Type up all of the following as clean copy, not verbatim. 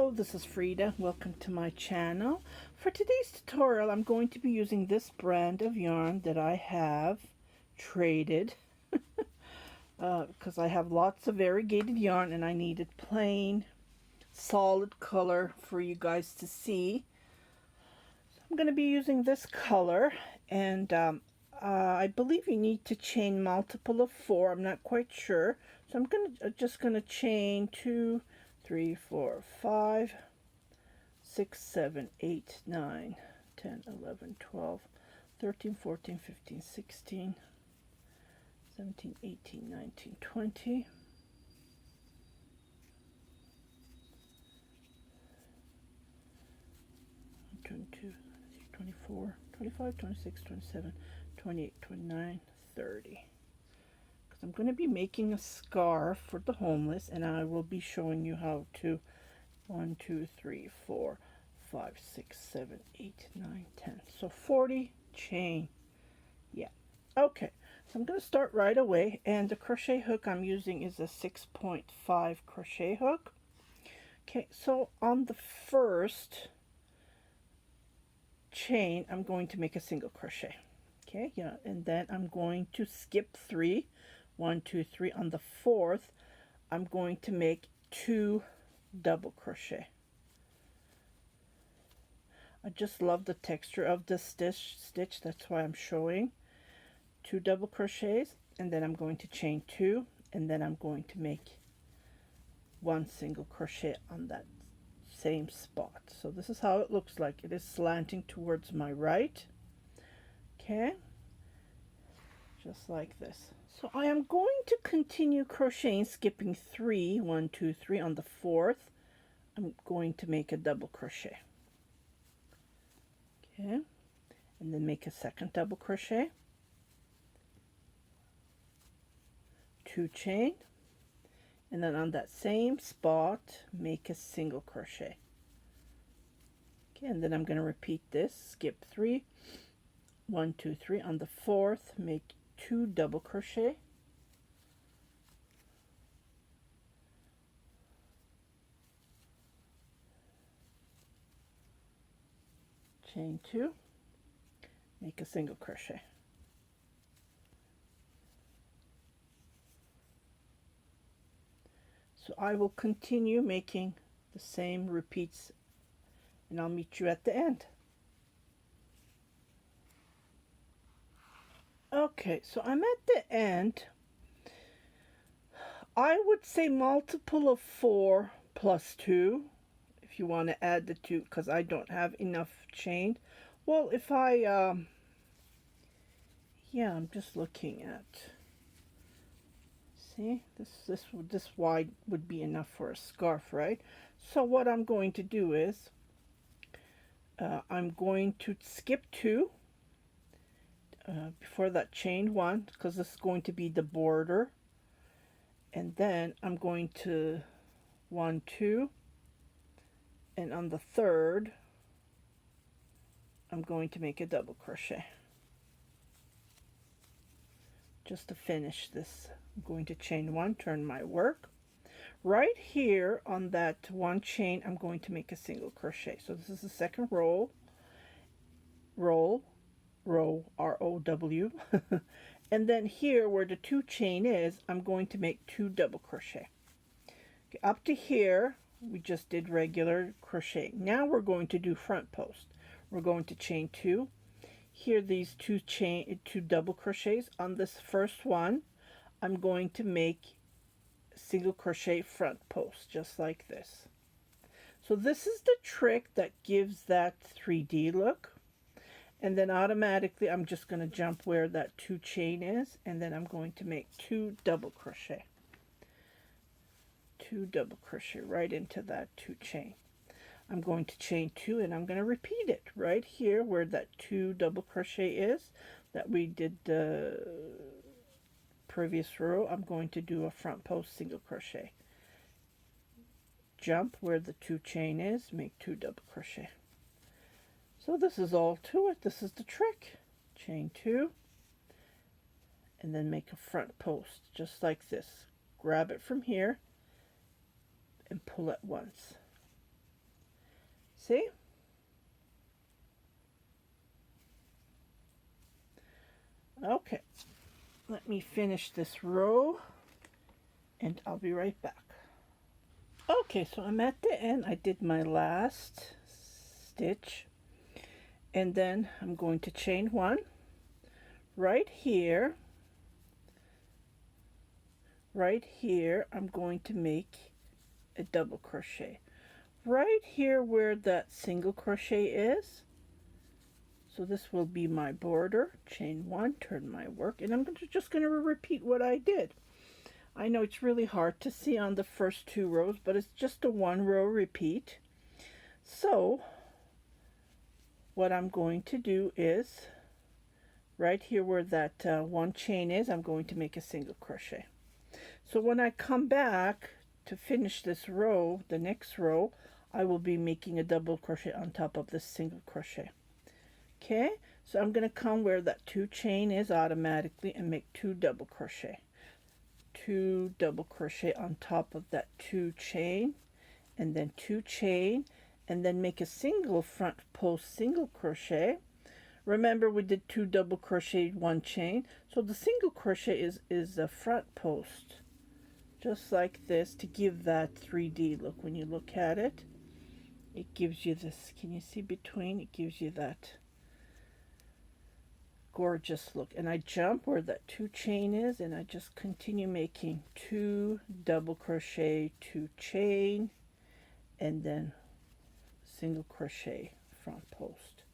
Hello, this is Frida. Welcome to my channel. For today's tutorial, I'm going to be using this brand of yarn that I have traded because I have lots of variegated yarn and I needed plain, solid color for you guys to see. So I'm going to be using this color, and I believe you need to chain multiple of 4. I'm not quite sure. So I'm just going to chain 2, 3, 4, 5, 6, 7, 8, 9, 10, 11, 12, 13, 14, 15, 16, 17, 18, 19, 20. 22, 24, 25, 26, 27, 28, 29, 30. Because I'm going to be making a scarf for the homeless, and I will be showing you how to 1, 2, 3, 4, 5, 6, 7, 8, 9, 10. So 40 chain. Yeah. Okay. So I'm going to start right away, and the crochet hook I'm using is a 6.5 crochet hook. Okay, so on the first chain I'm going to make a single crochet. Okay, yeah, and then I'm going to skip 3. 1, 2, 3. On the fourth I'm going to make 2 double crochet. I just love the texture of this stitch, that's why I'm showing 2 double crochets, and then I'm going to chain 2, and then I'm going to make 1 single crochet on that same spot. So this is how it looks like. It is slanting towards my right. Okay, just like this. So I am going to continue crocheting, skipping 3, 1, 2, 3. On the fourth I'm going to make a double crochet. Okay, and then make a second double crochet, 2 chain, and then on that same spot make a single crochet. Okay, and then I'm going to repeat this, skip 3, 1, 2, 3. On the fourth make 2 double crochet, chain 2, make a single crochet. So I will continue making the same repeats, and I'll meet you at the end. Okay, so I'm at the end. I would say multiple of 4 plus 2 if you want to add the 2, because I don't have enough chained. Well, if I yeah, I'm just looking at, see, this wide would be enough for a scarf, right? So what I'm going to do is I'm going to skip 2 before that, chain 1, because this is going to be the border, and then I'm going to 1, 2, and on the third I'm going to make a double crochet just to finish this. I'm going to chain 1, turn my work. Right here on that 1 chain I'm going to make a single crochet. So this is the second row, row R-O-W, and then here where the 2 chain is, I'm going to make 2 double crochet. Okay, up to here we just did regular crochet. Now we're going to do front post. We're going to chain 2. Here, these 2 double crochets on this first one, I'm going to make single crochet front post, just like this. So this is the trick that gives that 3D look. And then automatically I'm just going to jump where that 2 chain is, and then I'm going to make 2 double crochet. 2 double crochet right into that 2 chain. I'm going to chain 2, and I'm going to repeat it right here where that 2 double crochet is that we did the previous row. I'm going to do a front post single crochet. Jump where the 2 chain is, make 2 double crochet. So this is all to it. This is the trick. Chain 2, and then make a front post just like this. Grab it from here and pull it once. See? Okay, let me finish this row and I'll be right back. Okay, so I'm at the end. I did my last stitch, and then I'm going to chain one right here. Right here, I'm going to make a double crochet. Right here where that single crochet is. So this will be my border. Chain one, turn my work, and I'm just going to repeat what I did. I know it's really hard to see on the first two rows, but it's just a one row repeat. So what I'm going to do is right here where that one chain is, I'm going to make a single crochet. So when I come back to finish this row, the next row, I will be making a double crochet on top of this single crochet. Okay, so I'm going to come where that two chain is automatically and make two double crochet. Two double crochet on top of that two chain, and then two chain, and then make a single front post single crochet. Remember we did two double crochet, one chain, so the single crochet is a front post, just like this, to give that 3D look. When you look at it, it gives you this, can you see between? It gives you that gorgeous look. And I jump where that two chain is, and I just continue making two double crochet, two chain, and then single crochet front post.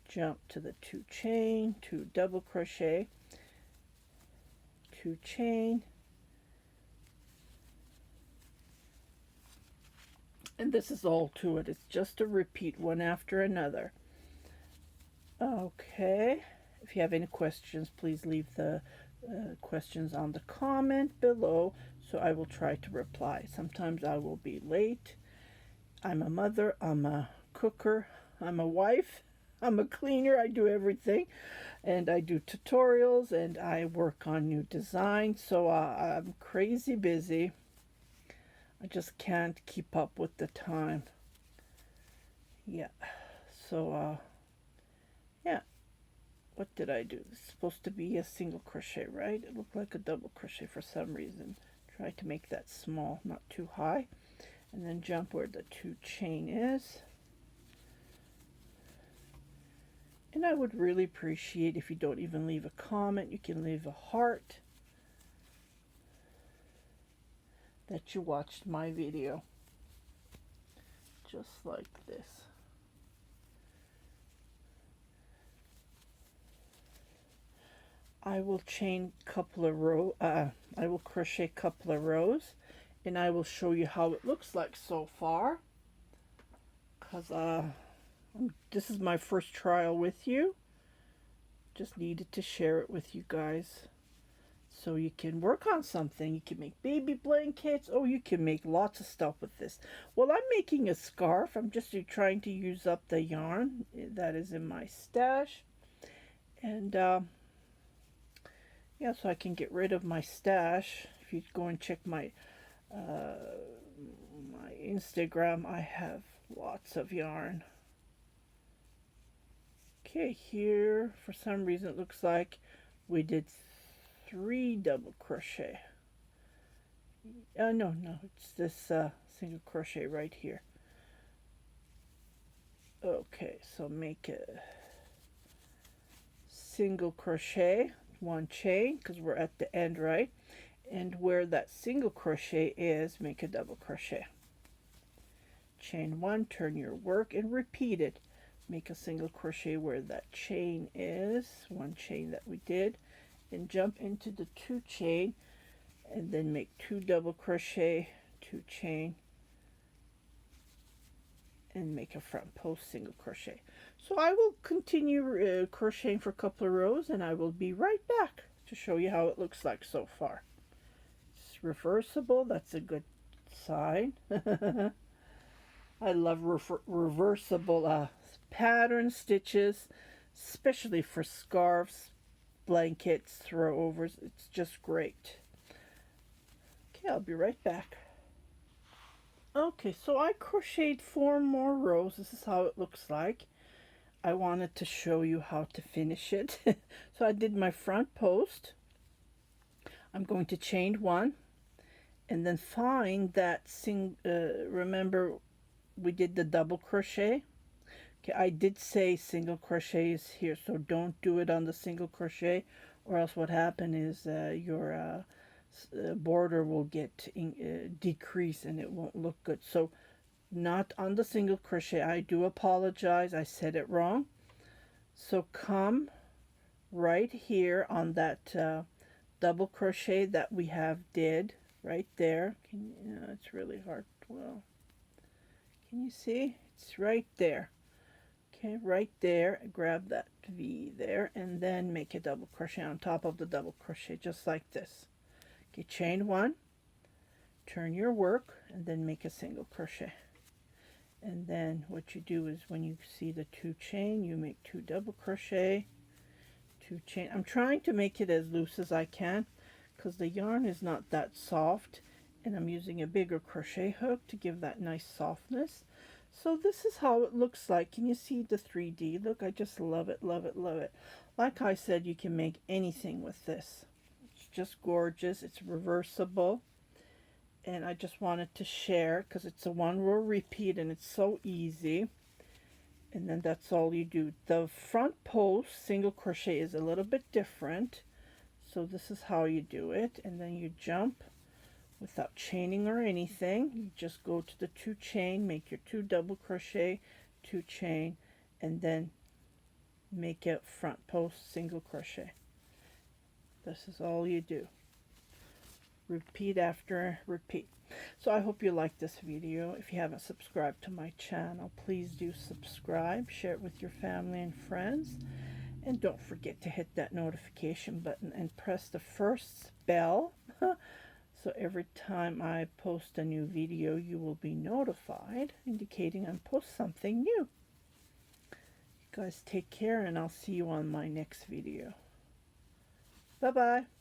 Jump to the two chain, two double crochet, two chain, and this is all to it. It's just a repeat one after another. Okay, if you have any questions, please leave the questions on the comment below, so I will try to reply. Sometimes I will be late. I'm a mother, I'm a cooker, I'm a wife, I'm a cleaner, I do everything, and I do tutorials, and I work on new designs, so I'm crazy busy. I just can't keep up with the time. Yeah, so yeah, what did I do? It's supposed to be a single crochet, right? It looked like a double crochet for some reason. Try to make that small, not too high, and then jump where the two chain is. And I would really appreciate if you don't even leave a comment. You can leave a heart that you watched my video. Just like this. I will chain a couple of rows. I will crochet a couple of rows, and I will show you how it looks like so far. Because this is my first trial with you. Just needed to share it with you guys, so you can work on something. You can make baby blankets. Oh, you can make lots of stuff with this. Well, I'm making a scarf. I'm just trying to use up the yarn that is in my stash, and yeah, so I can get rid of my stash. If you go and check my my Instagram, I have lots of yarn. Okay, here for some reason it looks like we did 3 double crochet. No, it's this single crochet right here. Okay, so make a single crochet, one chain, because we're at the end, right? And where that single crochet is, make a double crochet. Chain one, turn your work, and repeat it. Make a single crochet where that chain is, one chain that we did, and jump into the two chain, and then make 2 double crochet, 2 chain, and make a front post single crochet. So I will continue crocheting for a couple of rows, and I will be right back to show you how it looks like so far. It's reversible. That's a good sign. I love reversible pattern stitches, especially for scarves, blankets, throwovers. It's just great. Okay, I'll be right back. Okay, so I crocheted 4 more rows. This is how it looks like. I wanted to show you how to finish it. So I did my front post. I'm going to chain 1 and then find that remember we did the double crochet. Okay, I did say single crochet is here, so don't do it on the single crochet, or else what happened is your border will get decrease and it won't look good. So not on the single crochet. I do apologize, I said it wrong. So come right here on that double crochet that we have did right there. It's really hard. Well, can you see? It's right there. Okay, right there. Grab that V there and then make a double crochet on top of the double crochet, just like this. Okay, chain 1, turn your work, and then make a single crochet. And then what you do is when you see the 2 chain, you make 2 double crochet, 2 chain. I'm trying to make it as loose as I can because the yarn is not that soft, and I'm using a bigger crochet hook to give that nice softness. So this is how it looks like. Can you see the 3D? Look, I just love it, love it, love it. Like I said, you can make anything with this. It's just gorgeous. It's reversible. And I just wanted to share because it's a 1 row repeat and it's so easy. And then that's all you do. The front post single crochet is a little bit different. So this is how you do it. And then you jump without chaining or anything. You just go to the 2 chain, make your 2 double crochet, 2 chain, and then make a front post single crochet. This is all you do. Repeat after repeat. So I hope you like this video. If you haven't subscribed to my channel, please do subscribe, share it with your family and friends, and don't forget to hit that notification button and press the first bell so every time I post a new video you will be notified, indicating I post something new. You guys take care, and I'll see you on my next video. Bye bye.